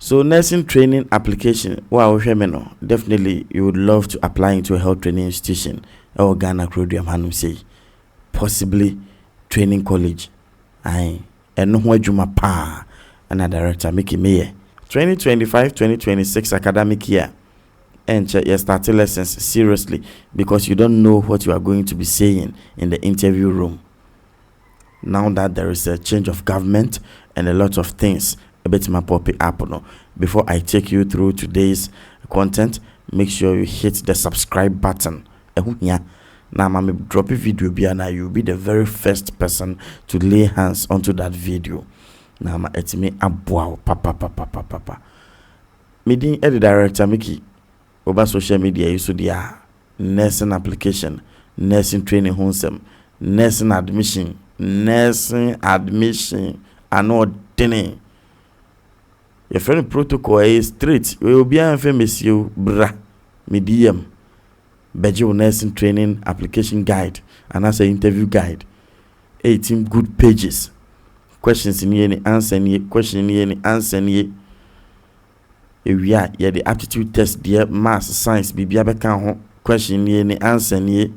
So nursing training application, wow, definitely you would love to apply into a health training institution or Ghana program hanum say possibly training college. Aye, and no juma pa and a director Micky Mayer. 2025-2026 academic year. And you started lessons seriously because you don't know what you are going to be saying in the interview room. Now that there is a change of government and a lot of things a bit my poppy up no. Before I take you through today's content, make sure you hit the subscribe button. Now I'm drop a video and you'll be the very first person to lay hands onto that video. Now it's me abwa papa. Meeting the director Micky over social media you should nursing application, nursing training home, nursing admission, and no dinner. Your friend protocol is straight. We will be famous you bra medium. Bejo nursing training application guide and as an interview guide. 18 good pages. Questions in any answer ni question in any answer ni. If we are the aptitude test dear math science bibia beka ho question ni any answer ni.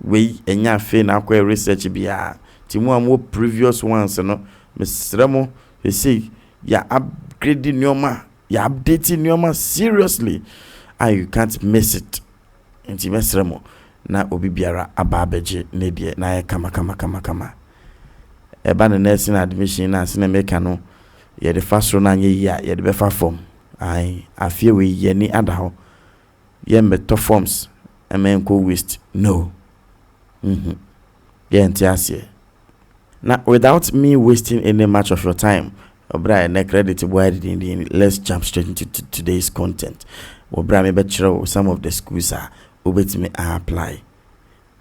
We enya fe na akwa research bia. Timu amwo previous ones no mesremo we say ya upgrading nyoma, ya updating nyoma seriously. And you can't miss it. Inti mesremo na obi biara ababeje ne die na ye kama. Eba na nursing admission na se na meka no ye the first run anye ya ye the befa form. Ai afie we ye ni ada ho. Ye meto forms emenko waste. No. Ye entiase. Now without me wasting any much of your time, let's jump straight into today's content. Some of the schools are me apply.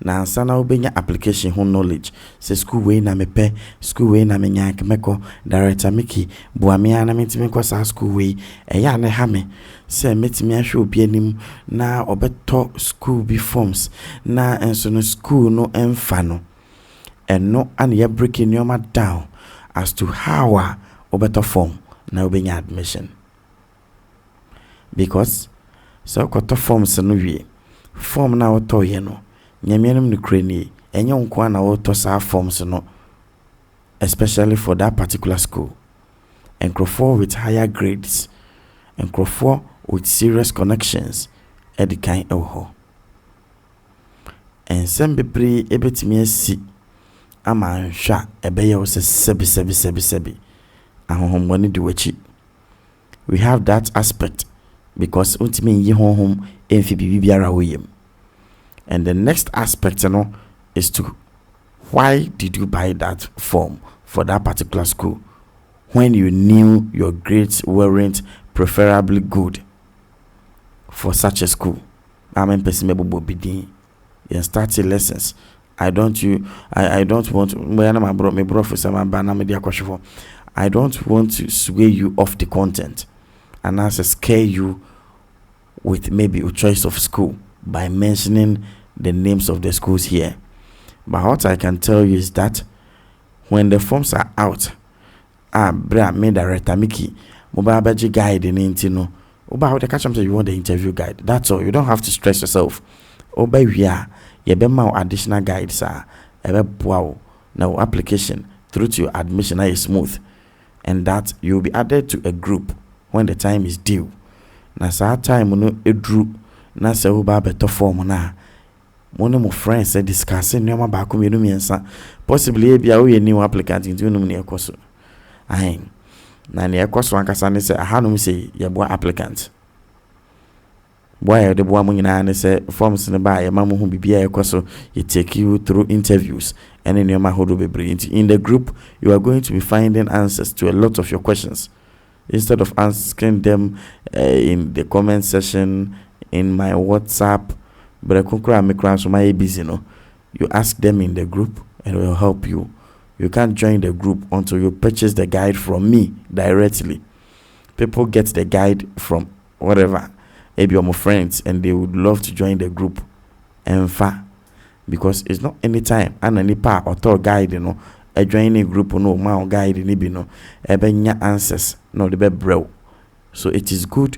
Now sana ubenya application home knowledge. Say school way na mepe, school way na menya meko director Micky buamia na mitime kwa sa school way. Eya ne hame. Say mitime ahwe obi anim na obeto school be forms na enso no school no emfa no. And no and you're breaking your mat down as to how or better form now being admission. Because so got forms no we form now to yeno nyamianum no crane and young kwana auto sa forms no, especially for that particular school. And crowd with higher grades and crowd with serious connections at the kind of and some be able me see ama sha ebeye wo sebi ahom woni de wachi. We have that aspect because ultimately yi hom emfi bibiara woyem. And the next aspect is to why did you buy that form for that particular school when you knew your grades weren't preferably good for such a school? Amen pesimebo bobidin. You start your lessons. I don't want I don't want to sway you off the content and as scare you with maybe a choice of school by mentioning the names of the schools here. But what I can tell you is that when the forms are out, me director Micky mobile budget guide in intino. Oba the catch you want the interview guide. That's all. You don't have to stress yourself. Oba we are yebema additional guides are wow now application through to your admission is smooth, and that you will be added to a group when the time is due. Na sa time no edru na se wo ba beto form na one of my friends said discussing nyoma ba ko menu miensa possibly bia wo ye new applicant into no ne ekoso ahin na ne ekoso ankasa ne se ahanum se ye bo applicant boy the boy munyina ne say forms ne ba ya mamu hu bibia ekoso you take you through interviews and in your mahodo bebre in the group you are going to be finding answers to a lot of your questions instead of asking them in the comment section in my WhatsApp. But I busy, no. You ask them in the group and it will help you. You can't join the group until you purchase the guide from me directly. People get the guide from whatever, maybe your friends, and they would love to join the group. And because it's not any time and any part or thought guide, a joining group no man guide ni no ebenya answers no the be bro So it is good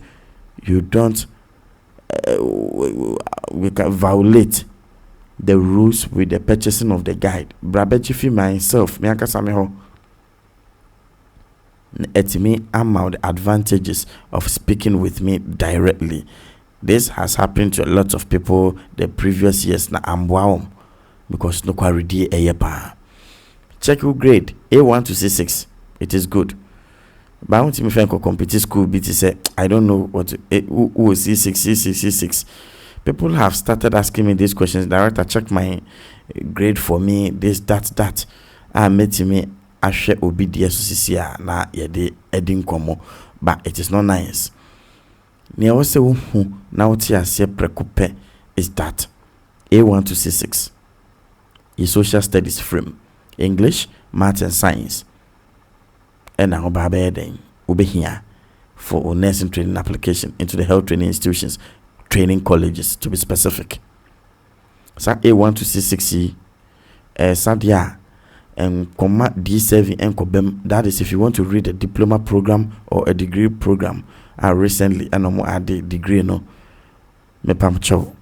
you don't we can violate the rules with the purchasing of the guide. Brabechifi myself, me akasa me ho. Etimi am out the advantages of speaking with me directly. This has happened to a lot of people the previous years na ambwaum because no quality eyepa. Check your grade A1 to C6. It is good. But I want to me compete school BT say I don't know what who is C6 C6. People have started asking me these questions. Director, check my grade for me. This that. I met me. I share obedience na yede edin komo, but it is not nice. Near was who now tia se precope is that A1 to C6. Is social studies frame, English, math and science. And now baby ube here for nursing training application into the health training institutions, training colleges to be specific. So A1 to C6 Sadia and comma D7 and Kobem. That is if you want to read a diploma program or a degree program. Recently and no add the degree no me pam chow.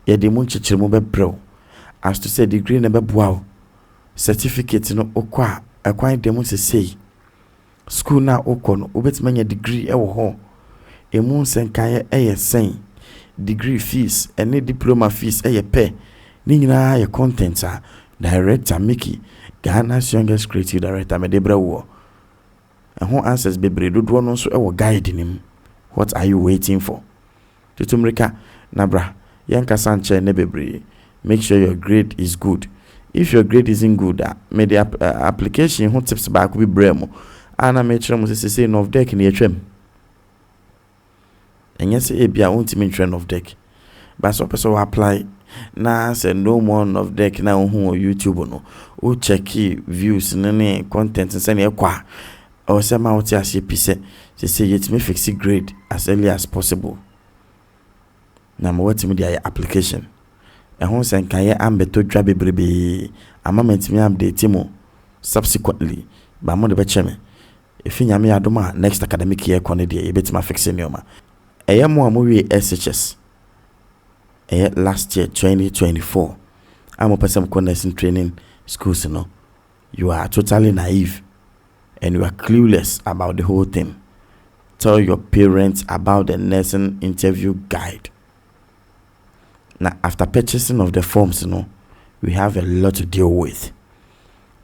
Ye de mun chichirmu be bro. As to say degree never wow. Certificate no okwa akwan dem say school na okon obetmanya degree e wo ho. Emu nsenkan ye sen degree fees any diploma fees ye pay. Ni nyina ye content director Micky, Ghana's youngest creative director me debra wo. And who answers bebre do no so e wo guide him. What are you waiting for? Tutumrika nabra yanka sanche ne bebre. Make sure your grade is good. If your grade isn't good, may the application who tips back will be bremo. And I made sure to say no of deck in your trim. And yes, it be a won't mean trend of deck. But so person apply now say no more of deck now who YouTube no. Who check views and content and send kwa or some out as you piece. They say it may fix it grade as early as possible. Now what media application. And once and can am beto drabe brebe a moment me update mo subsequently but mo de becheme if you me adoma next academic year kon dey e betima fix nyoma eye mo amowie SHS last year 2024 am person nursing training schools no you are totally naive and you are clueless about the whole thing. Tell your parents about the nursing interview guide. Now, after purchasing of the forms, we have a lot to deal with.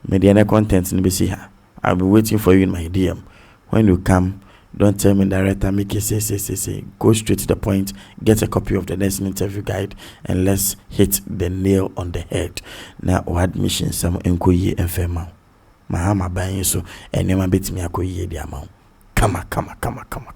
Media content in here. I'll be waiting for you in my DM. When you come, don't tell me director, make it say. Go straight to the point, get a copy of the nursing interview guide, and let's hit the nail on the head. Now, admission, some enkoye and fema. Mahama buying so, and you bit me a koye the amount. Come on.